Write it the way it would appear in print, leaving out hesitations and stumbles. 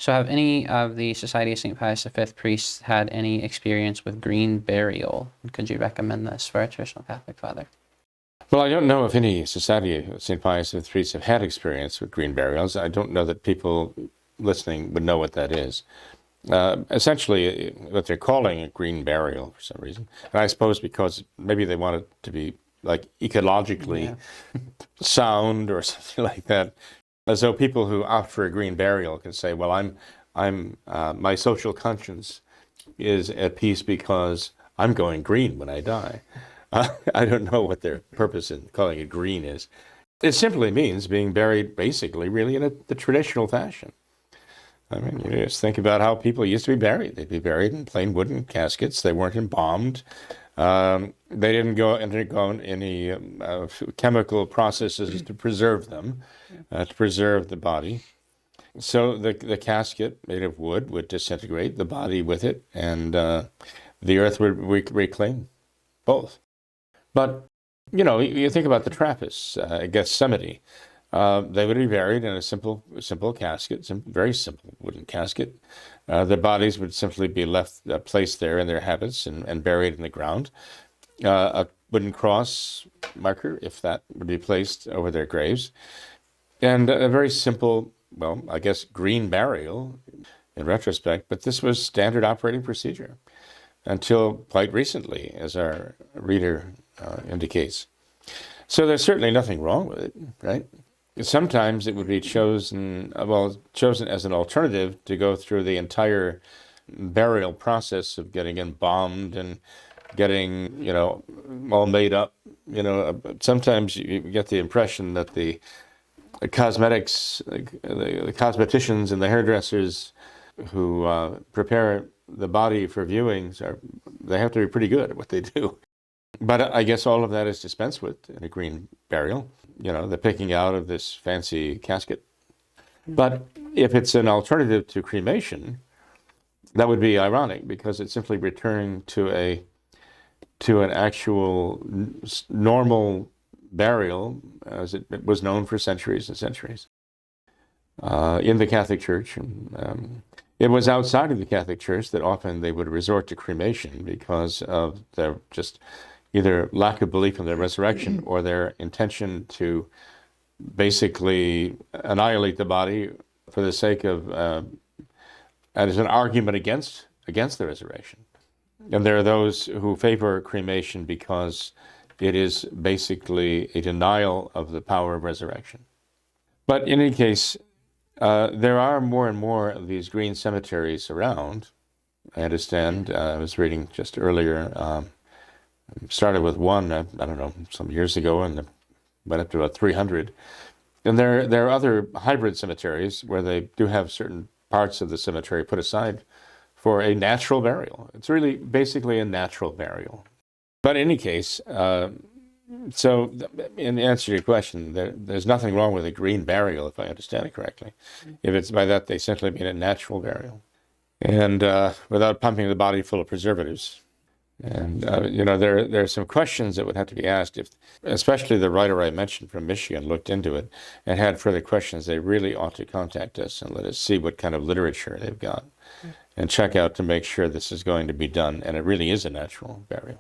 So have any of the Society of St. Pius V priests had any experience with green burial? Could you recommend this for a traditional Catholic father? Well, I don't know if any Society of St. Pius V priests have had experience with green burials. I don't know that people listening would know what that is. Essentially, what they're calling a green burial for some reason, and I suppose because maybe they want it to be like ecologically sound or something like that, as though people who opt for a green burial can say, "Well, my social conscience is at peace because I'm going green when I die." I don't know what their purpose in calling it green is. It simply means being buried, basically, really in the traditional fashion. I mean, you just think about how people used to be buried. They'd be buried in plain wooden caskets. They weren't embalmed. They didn't undergo any chemical processes to preserve them, to preserve the body. So the casket made of wood would disintegrate, the body with it, and the earth would reclaim both. But, you think about the Trappists at Gethsemane. They would be buried in a simple casket, very simple wooden casket. Their bodies would simply be placed there in their habits and buried in the ground. A wooden cross marker, if that would be placed over their graves. And a very simple, well, I guess green burial in retrospect, but this was standard operating procedure until quite recently, as our reader indicates. So there's certainly nothing wrong with it, right? Sometimes it would be chosen as an alternative to go through the entire burial process of getting embalmed and getting, all made up. Sometimes you get the impression that the cosmetics, the cosmeticians and the hairdressers who prepare the body for viewings, they have to be pretty good at what they do. But I guess all of that is dispensed with in a green burial, the picking out of this fancy casket. But if it's an alternative to cremation, that would be ironic because it's simply returning to an actual normal burial as it was known for centuries and centuries in the Catholic Church. It was outside of the Catholic Church that often they would resort to cremation because of their just either lack of belief in the resurrection or their intention to basically annihilate the body for the sake of, as an argument against the resurrection. And there are those who favor cremation because it is basically a denial of the power of resurrection. But in any case, there are more and more of these green cemeteries around. I understand, I was reading just earlier, started with one, I don't know, some years ago, and went up to about 300. And there are other hybrid cemeteries where they do have certain parts of the cemetery put aside for a natural burial. It's really basically a natural burial. But in any case, so in answer to your question, there's nothing wrong with a green burial, if I understand it correctly. If it's by that, they simply mean a natural burial. And without pumping the body full of preservatives. And, there are some questions that would have to be asked if, especially the writer I mentioned from Michigan looked into it and had further questions. They really ought to contact us and let us see what kind of literature they've got and check out to make sure this is going to be done. And it really is a natural burial.